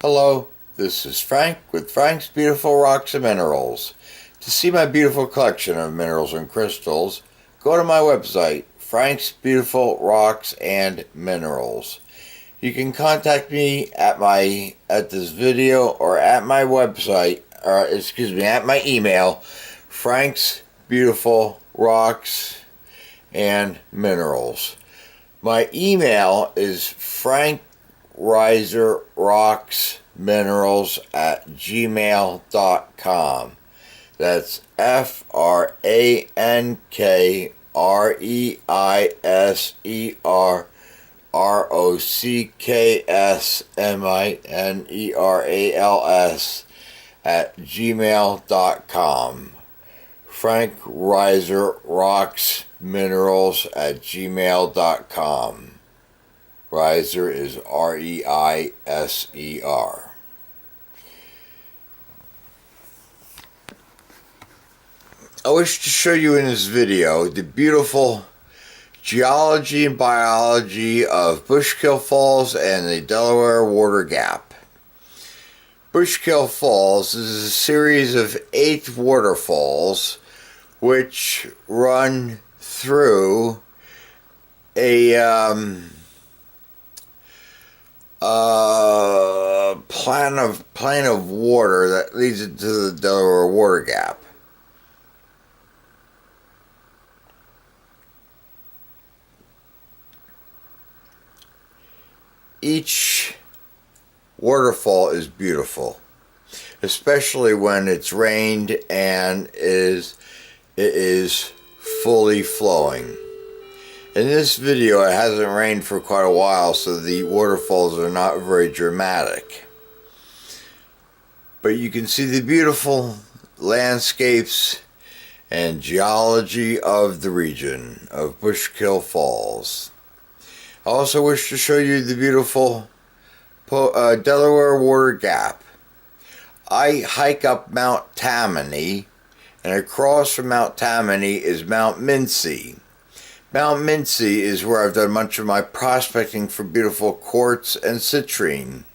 Hello, this is Frank with Frank's Beautiful Rocks and Minerals. To see my beautiful collection of minerals and crystals, go to my website, Frank's Beautiful Rocks and Minerals. You can contact me at this video or at my website, at my email, Frank's Beautiful Rocks and Minerals. My email is frankreiserrocksminerals@gmail.com. That's FrankReiserrocksminerals@gmail.com. frankreiserrocksminerals@gmail.com. Reiser is Reiser. I wish to show you in this video the beautiful geology and biology of Bushkill Falls and the Delaware Water Gap. Bushkill Falls is a series of 8 waterfalls which run through a plane of water that leads into the Delaware Water Gap. Each waterfall is beautiful, especially when it's rained and it is fully flowing. In this video, it hasn't rained for quite a while, so the waterfalls are not very dramatic. But you can see the beautiful landscapes and geology of the region of Bushkill Falls. I also wish to show you the beautiful Delaware Water Gap. I hike up Mount Tammany, and across from Mount Tammany is Mount Mincy. Mount Mincy is where I've done much of my prospecting for beautiful quartz and citrine.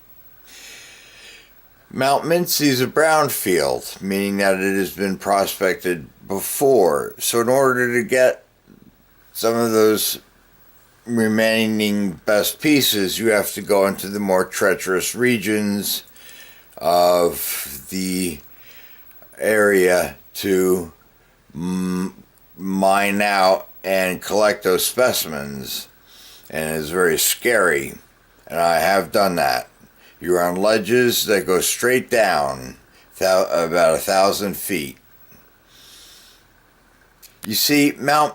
Mount Mincy is a brownfield, meaning that it has been prospected before. So in order to get some of those remaining best pieces, you have to go into the more treacherous regions of the area to mine out and collect those specimens, and it's very scary, and I have done that. You're on ledges that go straight down about 1,000 feet. You see, Mount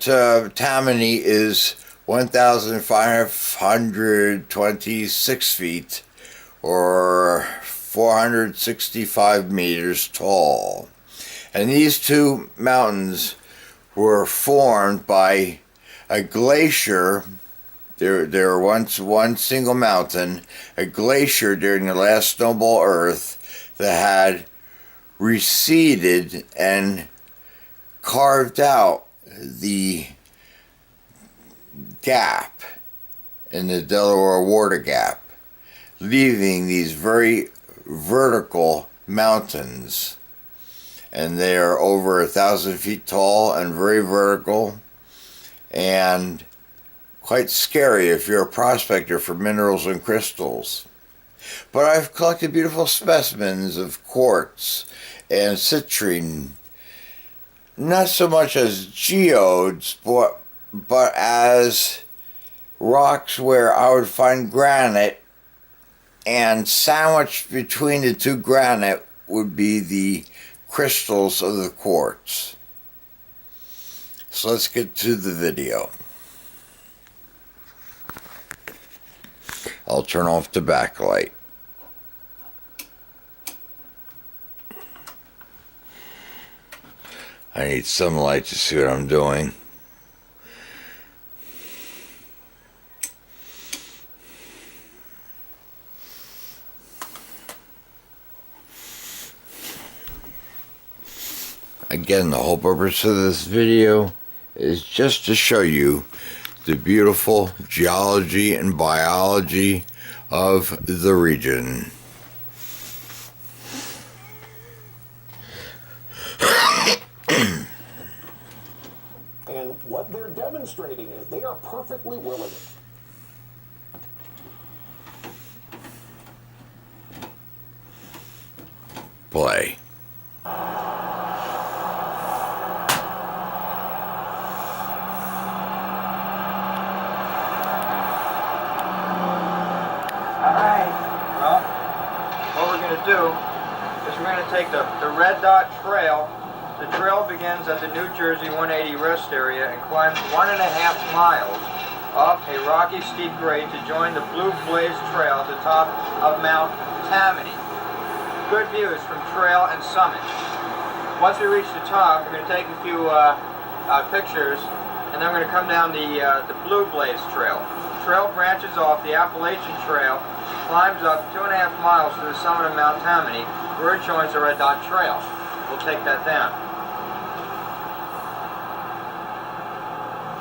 Tammany is 1,526 feet, or 465 meters tall. And these two mountains were formed by a glacier. There were once one single mountain, a glacier during the last snowball Earth that had receded and carved out the gap in the Delaware Water Gap, leaving these very vertical mountains. And they are over 1,000 feet tall and very vertical, and quite scary if you're a prospector for minerals and crystals. But I've collected beautiful specimens of quartz and citrine, not so much as geodes, but as rocks where I would find granite, and sandwiched between the two granite would be the crystals of the quartz. So let's get to the video. I'll turn off the backlight. I need some light to see what I'm doing. Again, the whole purpose of this video is just to show you the beautiful geology and biology of the region. And what they're demonstrating is they are perfectly willing. Play. Well, what we're going to do is we're going to take the red dot trail. The trail begins at the New Jersey 180 rest area and climbs 1.5 miles up a rocky steep grade to join the Blue Blaze Trail at the top of Mount Tammany. Good views from trail and summit. Once we reach the top, we're going to take a few pictures, and then we're going to come down the Blue Blaze Trail. The trail branches off the Appalachian Trail, climbs up 2.5 miles to the summit of Mount Tammany, where it joins the Red Dot Trail. We'll take that down.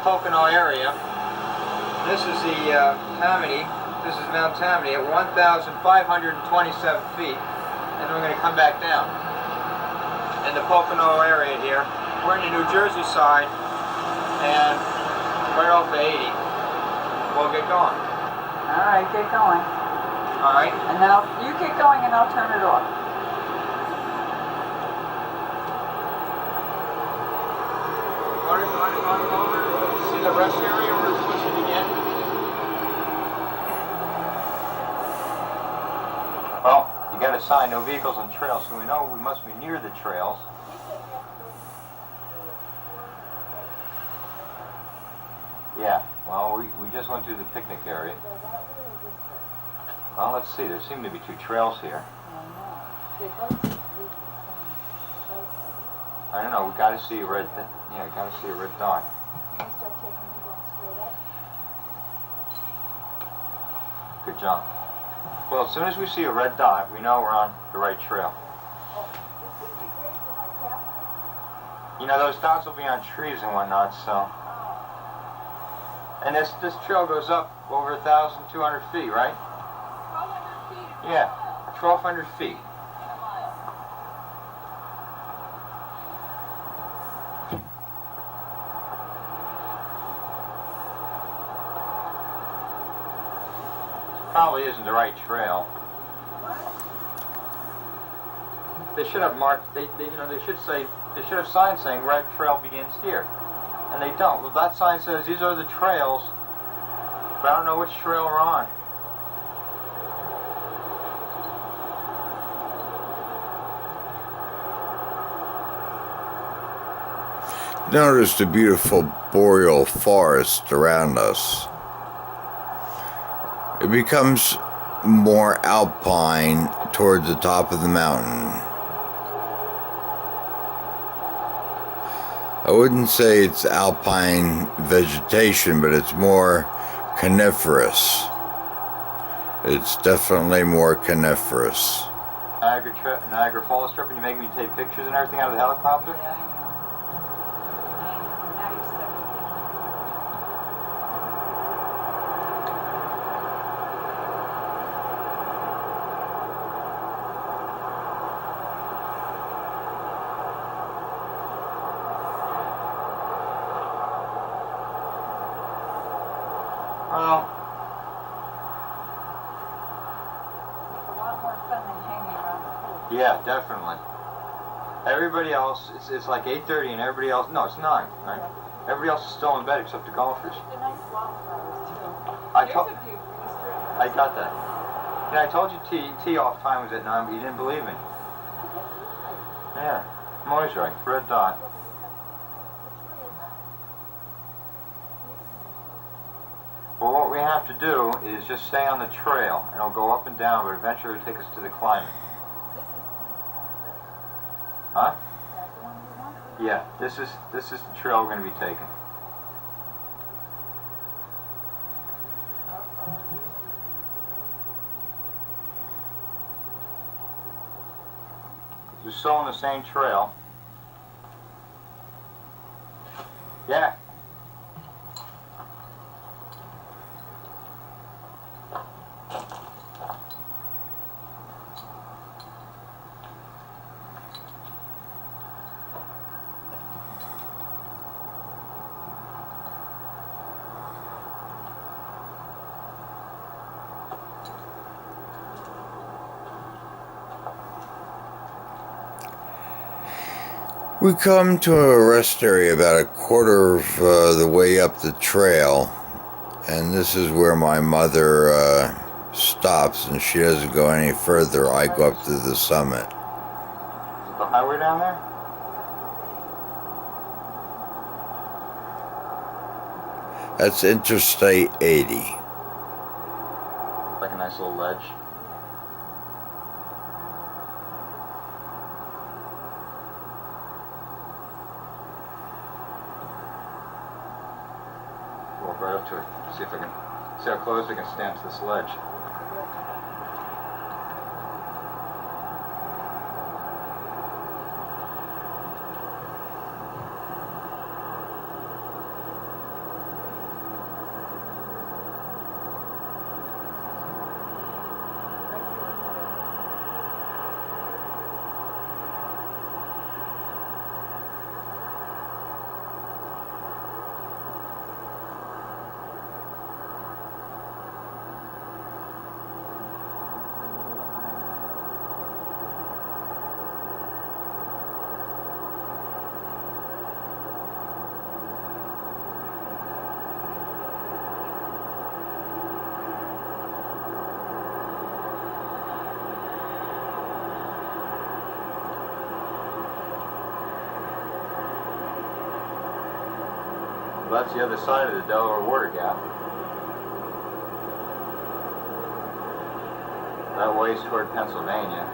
Pocono area. This is the Tammany. This is Mount Tammany at 1,527 feet, and then we're going to come back down. In the Pocono area here, we're in the New Jersey side, and right off of 80. We'll get going. All right, get going. All right. And then you get going and I'll turn it off. See the rest area where it's supposed to begin? Well, you got a sign, no vehicles on trails, so we know we must be near the trails. Yeah, well, we just went through the picnic area. Well, let's see, there seem to be 2 trails here. I don't know, we gotta see a red, gotta see a red dot. Good job. Well, as soon as we see a red dot, we know we're on the right trail. You know, those dots will be on trees and whatnot, so. And this trail goes up over 1,200 feet, right? 1,200 feet? Yeah, 1,200 feet. Probably isn't the right trail. They should have marked. They should have signs saying red trail begins here, and they don't. Well, that sign says these are the trails, but I don't know which trail we're on. Notice the beautiful boreal forest around us. It becomes more alpine towards the top of the mountain. I wouldn't say it's alpine vegetation, but it's more coniferous. It's definitely more coniferous. Niagara Falls trip, and you make me take pictures and everything out of the helicopter? Yeah, I know. Now you're stuck. Well, It's a lot more fun than hanging around the pool. yeah, definitely. Everybody else, it's like 8:30 and everybody else, no, it's 9, right? Everybody else is still in bed except the golfers. The nice wildflowers too. I There's told- a view from the street. I got that. Yeah, I told you tee off time was at 9, but you didn't believe me. Yeah, I'm always right. Red dot. Well, what we have to do is just stay on the trail, and it'll go up and down, but eventually it'll take us to the climate. Huh? Yeah, this is the trail we're going to be taking. We're still on the same trail. Yeah. We come to a rest area about a quarter of the way up the trail, and this is where my mother stops, and she doesn't go any further. I go up to the summit. Is it the highway down there? That's Interstate 80. Like a nice little ledge. Walk right up to it. See if I can see how close I can stand to this ledge. Well, that's the other side of the Delaware water gap. That ways toward Pennsylvania.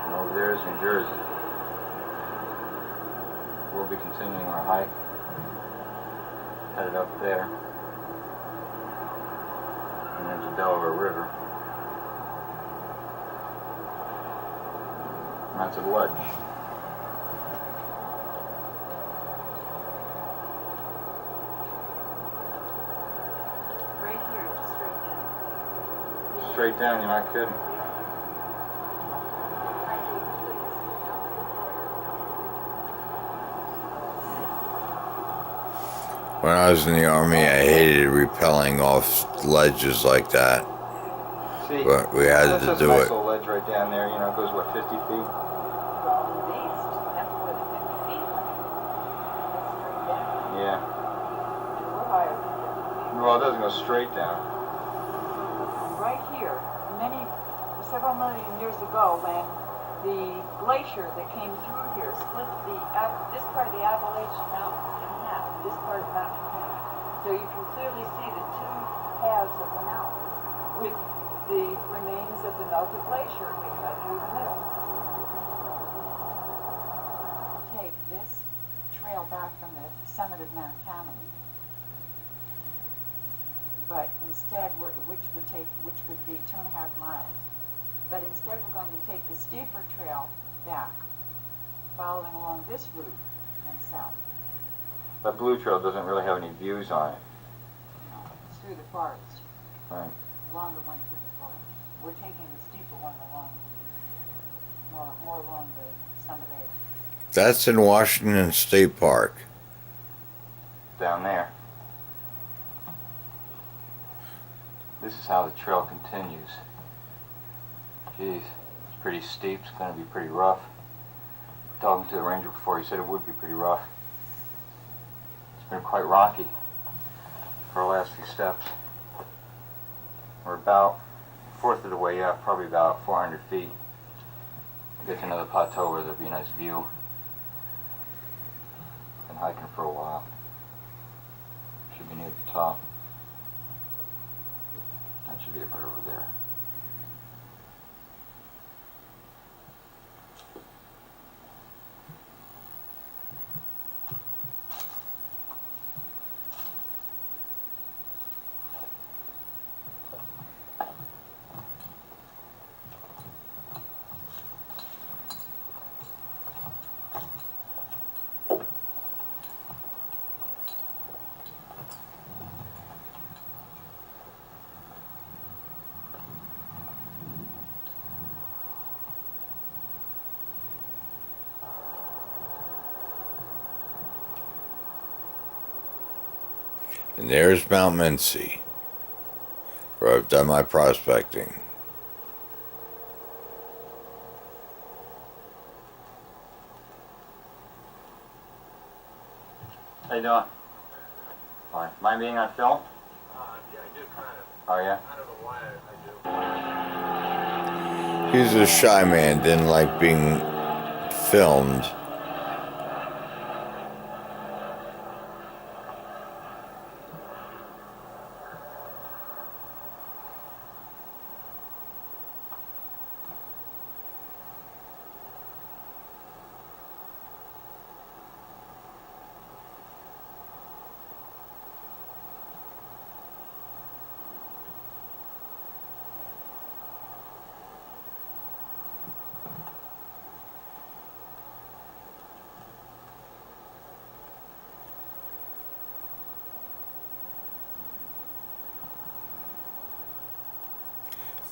And over there is New Jersey. We'll be continuing our hike. Headed up there. And there's the Delaware River. And that's a ledge. Right here, it's straight down. Straight down, you're not kidding. When I was in the Army, I hated rappelling off ledges like that. See, But we had that's to just do a nice it. little ledge right down there, you know, it goes, what, 50 feet? Well, at least, that's what, 50 feet. It's straight down. Yeah. We're higher than 50 feet. Well, it doesn't go straight down. Right here, several million years ago, when the glacier that came through here split this part of the Appalachian Mountains in half, this part of the mountain in half. So you can clearly see the two halves of the mountain with the remains of the melted glacier that cut through the middle. Take this trail back from the summit of Mount Tammany, but instead, which would be 2.5 miles. But instead, we're going to take the steeper trail back, following along this route and south. That blue trail doesn't really have any views on it. It's through the forest, Right. the longer one through the forest. We're taking the steeper one along more along the summit edge. That's in Washington State Park. Down there. This is how the trail continues. Geez, it's pretty steep, it's going to be pretty rough. Talking to the ranger before, he said it would be pretty rough. It's been quite rocky for our last few steps. We're about a fourth of the way up, probably about 400 feet. We'll get to another plateau where there'll be a nice view. Been hiking for a while. Should be near the top. That should be it right over there. And there's Mount Mincy, where I've done my prospecting. How you doing? Fine. Mind being on film? Yeah, I do kind of. Oh yeah? I don't know why I do. He's a shy man, didn't like being filmed.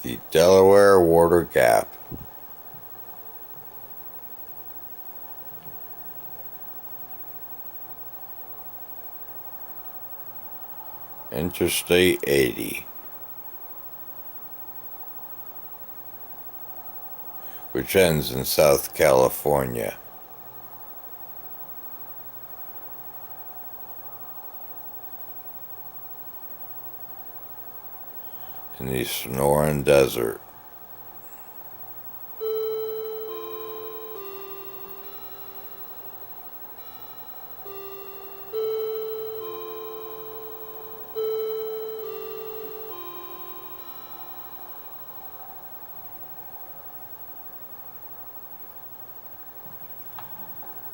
The Delaware Water Gap. Interstate 80, which ends in South California. In the Sonoran Desert.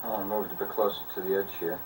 I want to move it a bit closer to the edge here.